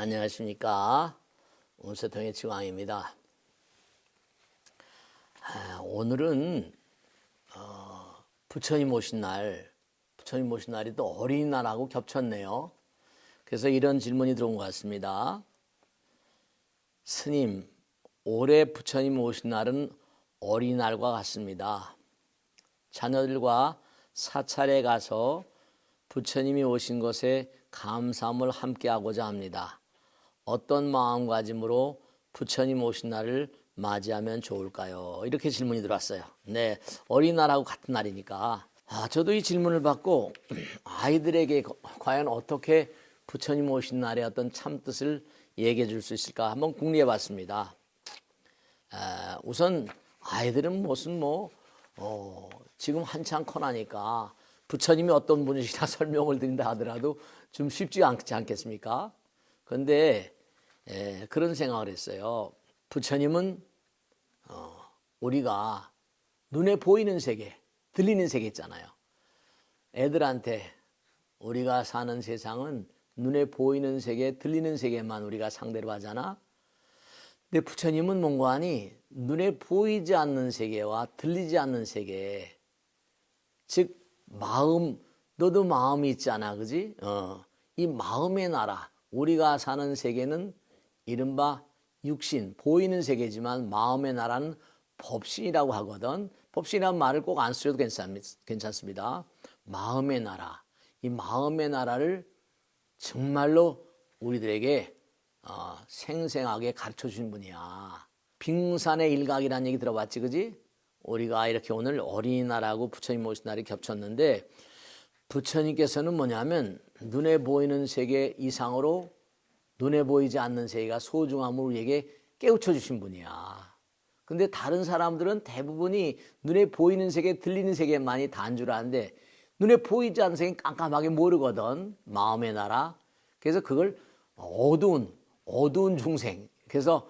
안녕하십니까. 운세통의 지광입니다. 오늘은 부처님 오신 날이 또 어린이날하고 겹쳤네요. 그래서 이런 질문이 들어온 것 같습니다. 스님, 올해 부처님 오신 날은 어린이날과 같습니다. 자녀들과 사찰에 가서 부처님이 오신 것에 감사함을 함께하고자 합니다. 어떤 마음가짐으로 부처님 오신 날을 맞이하면 좋을까요? 이렇게 질문이 들어왔어요. 네, 어린이날하고 같은 날이니까. 저도 이 질문을 받고 아이들에게 과연 어떻게 부처님 오신 날의 어떤 참뜻을 얘기해 줄 수 있을까 한번 궁리해 봤습니다. 우선 아이들은 무슨 지금 한창 커나니까 부처님이 어떤 분이시나 설명을 드린다 하더라도 좀 쉽지 않지 않겠습니까? 그런데 그런 생각을 했어요. 부처님은 우리가 눈에 보이는 세계, 들리는 세계 있잖아요. 애들한테 우리가 사는 세상은 눈에 보이는 세계, 들리는 세계만 우리가 상대로 하잖아. 근데 부처님은 뭔가하니 눈에 보이지 않는 세계와 들리지 않는 세계, 즉 마음, 너도 마음이 있잖아, 그지? 이 마음의 나라, 우리가 사는 세계는 이른바 육신, 보이는 세계지만 마음의 나라는 법신이라고 하거든. 법신이라는 말을 꼭 안 쓰셔도 괜찮습니다. 마음의 나라, 이 마음의 나라를 정말로 우리들에게 생생하게 가르쳐 주신 분이야. 빙산의 일각이라는 얘기 들어봤지, 그지? 우리가 이렇게 오늘 어린이날하고 부처님 오신 날이 겹쳤는데, 부처님께서는 뭐냐면 눈에 보이는 세계 이상으로 눈에 보이지 않는 세계가 소중함을 우리에게 깨우쳐 주신 분이야. 근데 다른 사람들은 대부분이 눈에 보이는 세계, 들리는 세계만이 다인 줄 아는데 눈에 보이지 않는 세계는 깜깜하게 모르거든. 마음의 나라. 그래서 그걸 어두운 중생. 그래서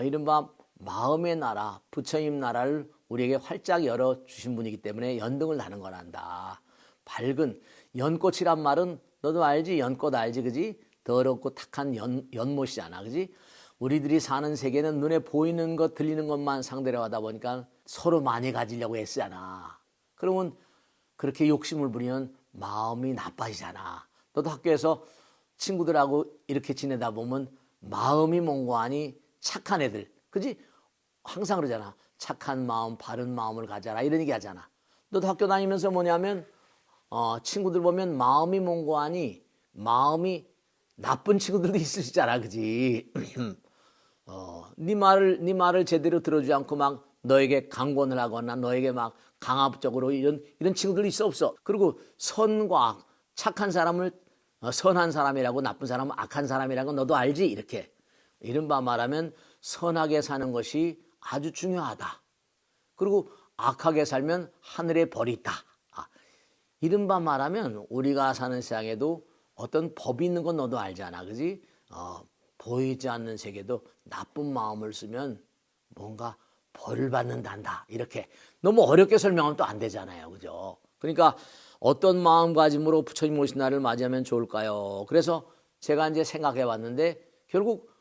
이른바 마음의 나라, 부처님 나라를 우리에게 활짝 열어주신 분이기 때문에 연등을 나는 거란다. 밝은 연꽃이란 말은 너도 알지? 연꽃 알지? 그지? 더럽고 탁한 연못이잖아. 그지? 우리들이 사는 세계는 눈에 보이는 것, 들리는 것만 상대로 하다 보니까 서로 많이 가지려고 애쓰잖아. 그러면 그렇게 욕심을 부리면 마음이 나빠지잖아. 너도 학교에서 친구들하고 이렇게 지내다 보면 마음이 몽고하니 착한 애들. 그지? 항상 그러잖아. 착한 마음, 바른 마음을 가져라. 이런 얘기 하잖아. 너도 학교 다니면서 뭐냐면 친구들 보면 마음이 몽고하니 마음이 나쁜 친구들도 있을 수 있잖아. 그지? 네 말을 제대로 들어주지 않고 막 너에게 강권을 하거나 너에게 막 강압적으로 이런 친구들도 있어 없어? 그리고 선과 악, 착한 사람을 선한 사람이라고 나쁜 사람은 악한 사람이라고 너도 알지? 이렇게. 이른바 말하면 선하게 사는 것이 아주 중요하다. 그리고 악하게 살면 하늘에 벌이 있다. 이른바 말하면 우리가 사는 세상에도 어떤 법이 있는 건 너도 알잖아. 그지? 보이지 않는 세계도 나쁜 마음을 쓰면 뭔가 벌을 받는단다. 이렇게. 너무 어렵게 설명하면 또 안 되잖아요. 그죠? 그러니까 어떤 마음가짐으로 부처님 오신 날을 맞이하면 좋을까요? 그래서 제가 이제 생각해 봤는데 결국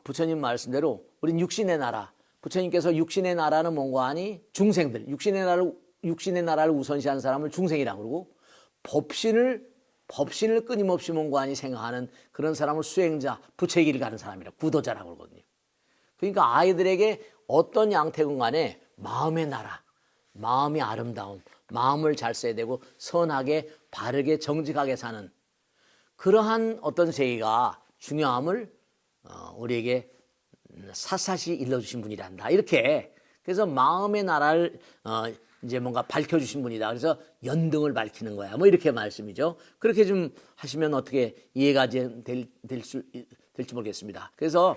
부처님 말씀대로 우린 육신의 나라, 부처님께서 육신의 나라는 뭔가 하니 중생들, 육신의 나라를 우선시하는 사람을 중생이라고 그러고 법신을 끊임없이 뭔가 하니 생각하는 그런 사람을 수행자, 부처의 길을 가는 사람이라고, 구도자라고 그러거든요. 그러니까 아이들에게 어떤 양태건 간에 마음의 나라, 마음이 아름다움, 마음을 잘 써야 되고 선하게, 바르게, 정직하게 사는 그러한 어떤 세계가 중요함을 우리에게 샅샅이 일러주신 분이란다. 이렇게. 그래서 마음의 나라를 이제 뭔가 밝혀주신 분이다. 그래서 연등을 밝히는 거야. 이렇게 말씀이죠. 그렇게 좀 하시면 어떻게 이해가 될지 모르겠습니다. 그래서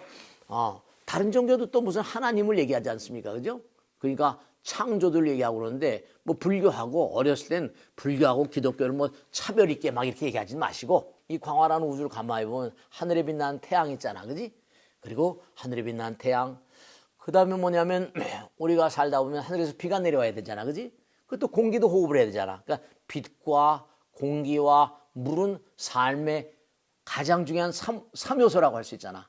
다른 종교도 또 무슨 하나님을 얘기하지 않습니까? 그죠? 그러니까 창조들 얘기하고 그러는데 불교하고 어렸을 땐 불교하고 기독교를 차별 있게 막 이렇게 얘기하지 마시고 이 광활한 우주를 가만히 보면 하늘에 빛나는 태양 있잖아. 그지? 그리고 하늘에 빛나는 태양, 그 다음에 뭐냐면 우리가 살다 보면 하늘에서 비가 내려와야 되잖아. 그지? 그것도 공기도 호흡을 해야 되잖아. 그러니까 빛과 공기와 물은 삶의 가장 중요한 삼요소라고 할 수 있잖아.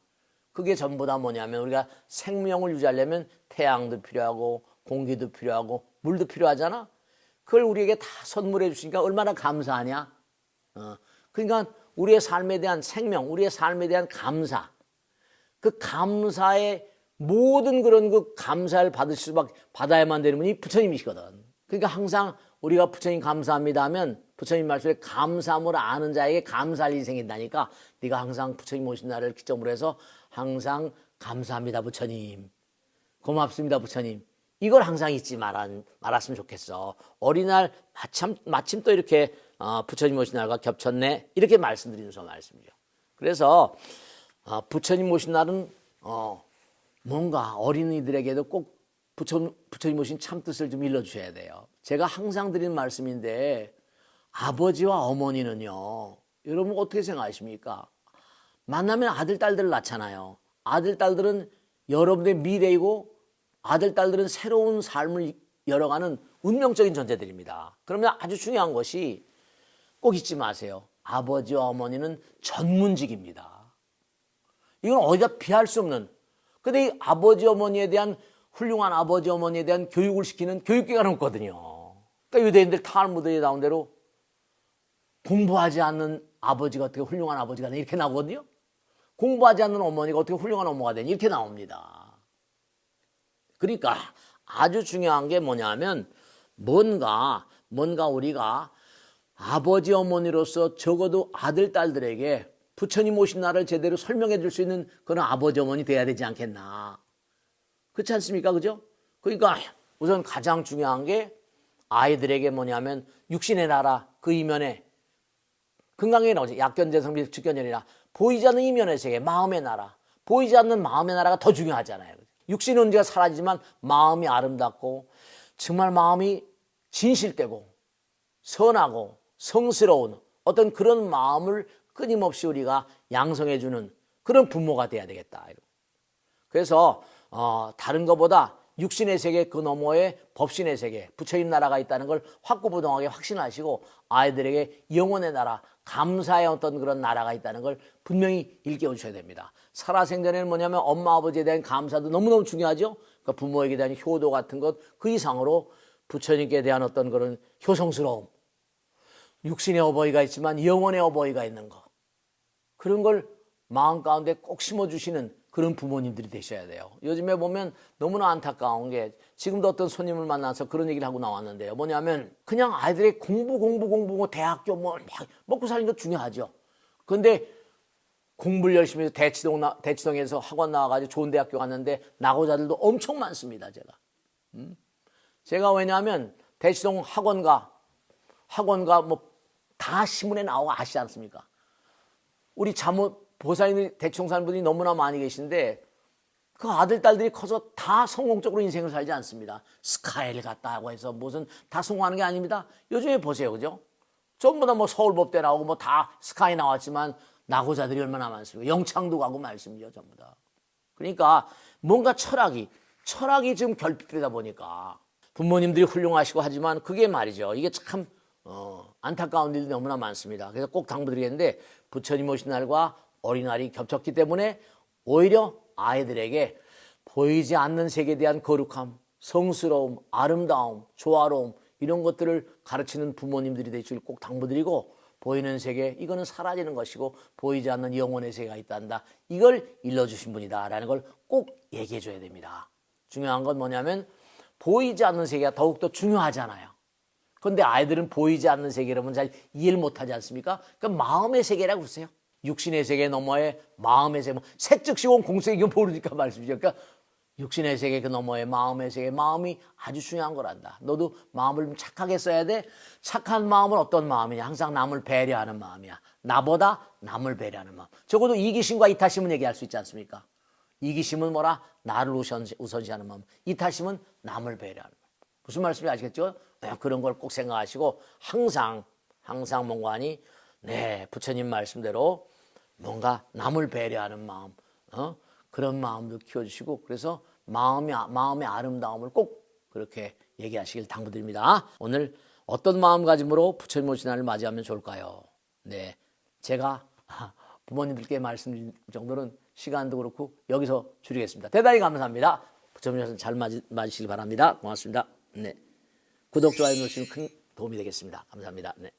그게 전부 다 뭐냐면 우리가 생명을 유지하려면 태양도 필요하고 공기도 필요하고 물도 필요하잖아. 그걸 우리에게 다 선물해 주시니까 얼마나 감사하냐. 그러니까 우리의 삶에 대한 생명, 우리의 삶에 대한 감사, 그 감사의 모든 그런 그 감사를 받아야만 되는 분이 부처님이시거든. 그러니까 항상 우리가 부처님 감사합니다 하면 부처님 말씀에 감사함을 아는 자에게 감사할 일이 생긴다니까. 네가 항상 부처님 오신 날을 기점으로 해서 항상 감사합니다 부처님, 고맙습니다 부처님, 이걸 항상 잊지 말았으면 좋겠어. 어린이날 마침 또 이렇게 부처님 오신 날과 겹쳤네, 이렇게 말씀드리는 말씀이죠. 그래서 부처님 오신 날은 뭔가 어린이들에게도 꼭 부처님 오신 참뜻을 좀 일러주셔야 돼요. 제가 항상 드리는 말씀인데, 아버지와 어머니는요, 여러분 어떻게 생각하십니까? 만나면 아들, 딸들을 낳잖아요. 아들, 딸들은 여러분의 미래이고 아들, 딸들은 새로운 삶을 열어가는 운명적인 존재들입니다. 그러면 아주 중요한 것이 꼭 잊지 마세요. 아버지와 어머니는 전문직입니다. 이건 어디다 비할 수 없는. 근데 이 아버지, 어머니에 대한 훌륭한 아버지, 어머니에 대한 교육을 시키는 교육기관은 없거든요. 그러니까 유대인들 탈무드에 나온 대로 공부하지 않는 아버지가 어떻게 훌륭한 아버지가 되냐 이렇게 나오거든요. 공부하지 않는 어머니가 어떻게 훌륭한 어머니가 되냐 이렇게 나옵니다. 그러니까 아주 중요한 게 뭐냐면 뭔가 우리가 아버지 어머니로서 적어도 아들 딸들에게 부처님 오신 날을 제대로 설명해 줄 수 있는 그런 아버지 어머니 돼야 되지 않겠나. 그렇지 않습니까? 그죠? 그러니까 우선 가장 중요한 게 아이들에게 뭐냐면 육신의 나라 그 이면에 금강에 나오죠. 약견재성비 즉견열이라 보이지 않는 이면의 세계, 마음의 나라. 보이지 않는 마음의 나라가 더 중요하잖아요. 육신은 언제가 사라지지만 마음이 아름답고 정말 마음이 진실되고 선하고 성스러운 어떤 그런 마음을 끊임없이 우리가 양성해주는 그런 부모가 돼야 되겠다. 그래서 다른 것보다 육신의 세계 그 너머에 법신의 세계, 부처님 나라가 있다는 걸 확고부동하게 확신하시고 아이들에게 영혼의 나라, 감사의 어떤 그런 나라가 있다는 걸 분명히 일깨워 주셔야 됩니다. 살아생전에는 뭐냐면 엄마 아버지에 대한 감사도 너무너무 중요하죠. 그러니까 부모에게 대한 효도 같은 것 그 이상으로 부처님께 대한 어떤 그런 효성스러움, 육신의 어버이가 있지만 영혼의 어버이가 있는 것, 그런 걸 마음 가운데 꼭 심어주시는 그런 부모님들이 되셔야 돼요. 요즘에 보면 너무나 안타까운 게 지금도 어떤 손님을 만나서 그런 얘기를 하고 나왔는데요. 뭐냐면 그냥 아이들의 공부 대학교 뭐 먹고 사는 것 중요하죠. 그런데 공부를 열심히 해서 대치동에서 학원 나와가지고 좋은 대학교 갔는데 낙오자들도 엄청 많습니다. 제가 왜냐하면 대치동 학원가 뭐 다 신문에 나오고 아시지 않습니까? 우리 보살님 대충 사는 분이 너무나 많이 계신데 그 아들, 딸들이 커서 다 성공적으로 인생을 살지 않습니다. 스카이를 갔다고 해서 무슨 다 성공하는 게 아닙니다. 요즘에 보세요. 그죠? 전부 다 뭐 서울법대 나오고 뭐 다 스카이 나왔지만 낙오자들이 얼마나 많습니까? 영창도 가고 말씀이죠. 전부 다. 그러니까 뭔가 철학이 지금 결핍되다 보니까 부모님들이 훌륭하시고 하지만 그게 말이죠. 이게 참 안타까운 일이 너무나 많습니다. 그래서 꼭 당부드리겠는데 부처님 오신 날과 어린날이 겹쳤기 때문에 오히려 아이들에게 보이지 않는 세계에 대한 거룩함, 성스러움, 아름다움, 조화로움 이런 것들을 가르치는 부모님들이 되시길 꼭 당부드리고 보이는 세계 이거는 사라지는 것이고 보이지 않는 영혼의 세계가 있단다. 이걸 일러주신 분이다라는 걸 꼭 얘기해 줘야 됩니다. 중요한 건 뭐냐면 보이지 않는 세계가 더욱더 중요하잖아요. 그런데 아이들은 보이지 않는 세계라면 잘 이해를 못하지 않습니까? 그러니까 마음의 세계라고 그러세요. 육신의 세계 너머에 마음의 세계, 색즉시원 공세 이거 모르니까 말씀이죠. 그러니까 육신의 세계 그 너머에 마음의 세계, 마음이 아주 중요한 거란다. 너도 마음을 좀 착하게 써야 돼. 착한 마음은 어떤 마음이냐? 항상 남을 배려하는 마음이야. 나보다 남을 배려하는 마음. 적어도 이기심과 이타심은 얘기할 수 있지 않습니까? 이기심은 뭐라? 나를 우선시하는 마음. 이타심은 남을 배려하는 마음. 무슨 말씀인지 아시겠죠? 그런 걸 꼭 생각하시고 항상 뭔가니 부처님 말씀대로 뭔가 남을 배려하는 마음, 그런 마음도 키워주시고 그래서 마음의 아름다움을 꼭 그렇게 얘기하시길 당부드립니다. 오늘 어떤 마음가짐으로 부처님 오신 날을 맞이하면 좋을까요? 제가 부모님들께 말씀드릴 정도는 시간도 그렇고 여기서 줄이겠습니다. 대단히 감사합니다. 부처님 잘 맞으시기 바랍니다. 고맙습니다. 네. 구독, 좋아요 누르시면 큰 도움이 되겠습니다. 감사합니다. 네.